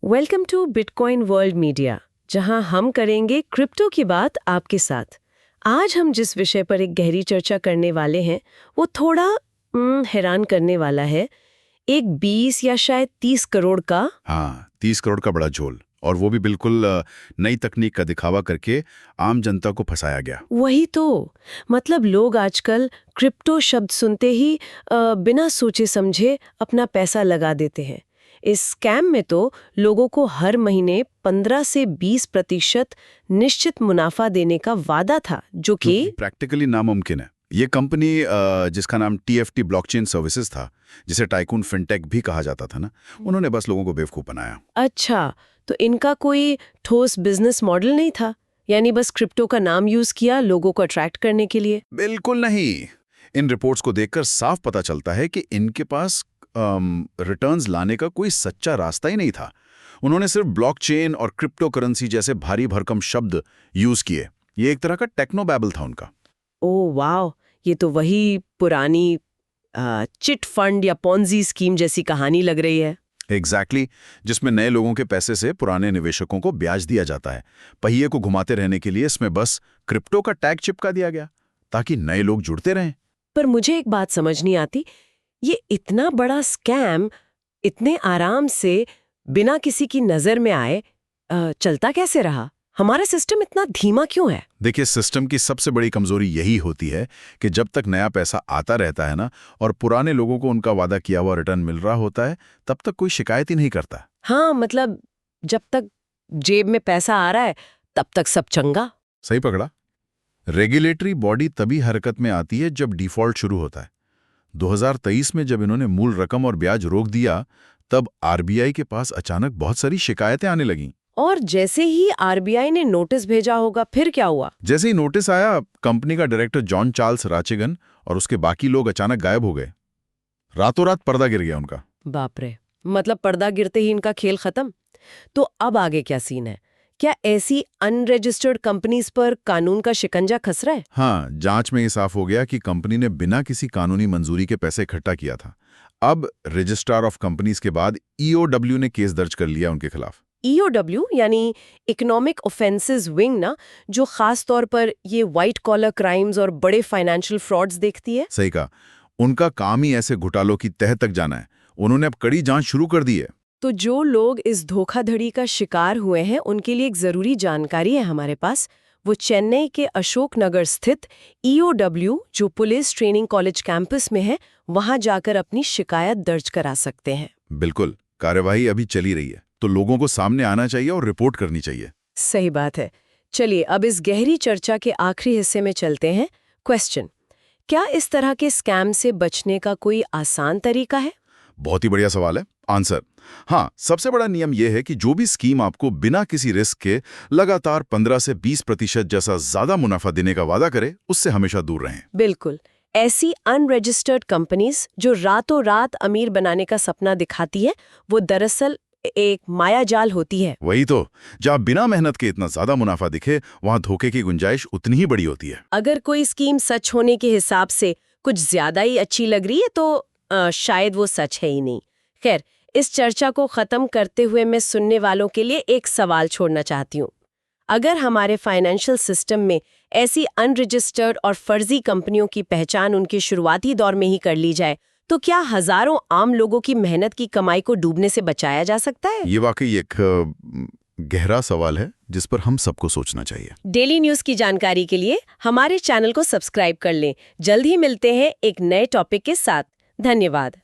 Welcome to Bitcoin world media, जहां हम करेंगे क्रिप्टो की बात आपके साथ। आज हम जिस विषय पर एक गहरी चर्चा करने वाले हैं वो थोड़ा हैरान करने वाला है। एक 20 या शायद 30 करोड़ का। हाँ, 30 करोड़ का बड़ा झोल, और वो भी बिल्कुल नई तकनीक का दिखावा करके आम जनता को फंसाया गया। वही तो, मतलब लोग आजकल क्रिप्टो शब्द सुनते ही बिना सोचे समझे अपना पैसा लगा देते हैं। इस स्कैम में तो लोगों को हर महीने 15 से 20% निश्चित मुनाफा देने का वादा था, जो कि प्रैक्टिकली नामुमकिन है। ये कंपनी जिसका नाम TFT ब्लॉकचेन सर्विसेज था, जिसे टाइकून फिनटेक भी कहा जाता था ना, उन्होंने बस लोगों को बेवकूफ बनाया। अच्छा, तो इनका कोई ठोस बिजनेस मॉडल नहीं था? यानी बस क्रिप्टो का नाम यूज किया लोगों को अट्रैक्ट करने के लिए? बिल्कुल नहीं। इन रिपोर्ट्स को देखकर साफ पता चलता है कि इनके पास रिटर्न्स लाने का कोई सच्चा रास्ता ही नहीं था। उन्होंने सिर्फ ब्लॉकचेन और क्रिप्टो करेंसी जैसे भारी भरकम शब्द यूज किए। ये एक तरह का टेक्नो बैबल था उनका। ओह वाह, ये तो वही पुरानी चिट फंड या पॉन्जी स्कीम जैसी कहानी लग रही है। एग्जैक्टली, जिसमें नए लोगों के पैसे से पुराने निवेशकों को ब्याज दिया जाता है। पहिए को घुमाते रहने के लिए इसमें बस क्रिप्टो का टैग चिपका दिया गया ताकि नए लोग जुड़ते रहें। पर मुझे एक बात समझ नहीं आती, ये इतना बड़ा स्कैम इतने आराम से बिना किसी की नजर में आए चलता कैसे रहा? हमारा सिस्टम इतना धीमा क्यों है? देखिए, सिस्टम की सबसे बड़ी कमजोरी यही होती है कि जब तक नया पैसा आता रहता है ना, और पुराने लोगों को उनका वादा किया हुआ रिटर्न मिल रहा होता है, तब तक कोई शिकायत ही नहीं करता। हाँ, मतलब जब तक जेब में पैसा आ रहा है तब तक सब चंगा। सही पकड़ा। रेगुलेटरी बॉडी तभी हरकत में आती है जब डिफॉल्ट शुरू होता है। 2023 में जब इन्होंने मूल रकम और ब्याज रोक दिया, तब RBI के पास अचानक बहुत सारी शिकायतें आने लगीं। और जैसे ही RBI ने नोटिस भेजा होगा, फिर क्या हुआ? जैसे ही नोटिस आया, कंपनी का डायरेक्टर जॉन चार्ल्स राचेगन और उसके बाकी लोग अचानक गायब हो गए। रातों रात पर्दा गिर गया उनका। बाप रे, मतलब पर्दा गिरते ही इनका खेल खत्म। तो अब आगे क्या सीन है? क्या ऐसी अनरजिस्टर्ड कंपनीज पर कानून का शिकंजा कस रहा है? हाँ, जांच में ये साफ हो गया कि कंपनी ने बिना किसी कानूनी मंजूरी के पैसे इकट्ठा किया था। अब रजिस्ट्रार ऑफ कंपनीज के बाद EOW ने केस दर्ज कर लिया उनके खिलाफ। EOW यानी इकोनॉमिक ऑफेंसेस विंग ना, जो खास तौर पर ये व्हाइट कॉलर क्राइम्स और बड़े फाइनेंशियल फ्रॉड्स देखती है। सही कहा, उनका काम ही ऐसे घोटालों की तह तक जाना है। उन्होंने अब कड़ी जांच शुरू कर दी है। तो जो लोग इस धोखाधड़ी का शिकार हुए हैं उनके लिए एक जरूरी जानकारी है हमारे पास। वो चेन्नई के अशोक नगर स्थित EOW, जो पुलिस ट्रेनिंग कॉलेज कैंपस में है, वहां जाकर अपनी शिकायत दर्ज करा सकते हैं। बिल्कुल, कार्यवाही अभी चली रही है, तो लोगों को सामने आना चाहिए और रिपोर्ट करनी चाहिए। सही बात है। चलिए अब इस गहरी चर्चा के आखिरी हिस्से में चलते हैं। क्वेश्चन, क्या इस तरह के स्कैम से बचने का कोई आसान तरीका है? बहुत ही बढ़िया सवाल है। आंसर, हाँ, सबसे बड़ा नियम यह है कि जो भी स्कीम आपको बिना किसी रिस्क के लगातार 15 से 20% जैसा ज्यादा मुनाफा देने का वादा करे, उससे हमेशा दूर रहें। बिल्कुल, ऐसी अनरजिस्टर्ड कंपनीज जो रातों रात अमीर बनाने का सपना दिखाती है, वो दरअसल एक मायाजाल होती है। वही तो, जहाँ बिना मेहनत के इतना ज्यादा मुनाफा दिखे, वहाँ धोखे की गुंजाइश उतनी ही बड़ी होती है। अगर कोई स्कीम सच होने के हिसाब से कुछ ज्यादा ही अच्छी लग रही है तो शायद वो सच है ही नहीं। खैर, इस चर्चा को खत्म करते हुए मैं सुनने वालों के लिए एक सवाल छोड़ना चाहती हूँ। अगर हमारे फाइनेंशियल सिस्टम में ऐसी अनरजिस्टर्ड और फर्जी कंपनियों की पहचान उनके शुरुआती दौर में ही कर ली जाए, तो क्या हजारों आम लोगों की मेहनत की कमाई को डूबने से बचाया जा सकता है? ये वाकई एक गहरा सवाल है जिस पर हम सबको सोचना चाहिए। डेली न्यूज की जानकारी के लिए हमारे चैनल को सब्सक्राइब कर लें। जल्द ही मिलते हैं एक नए टॉपिक के साथ। धन्यवाद।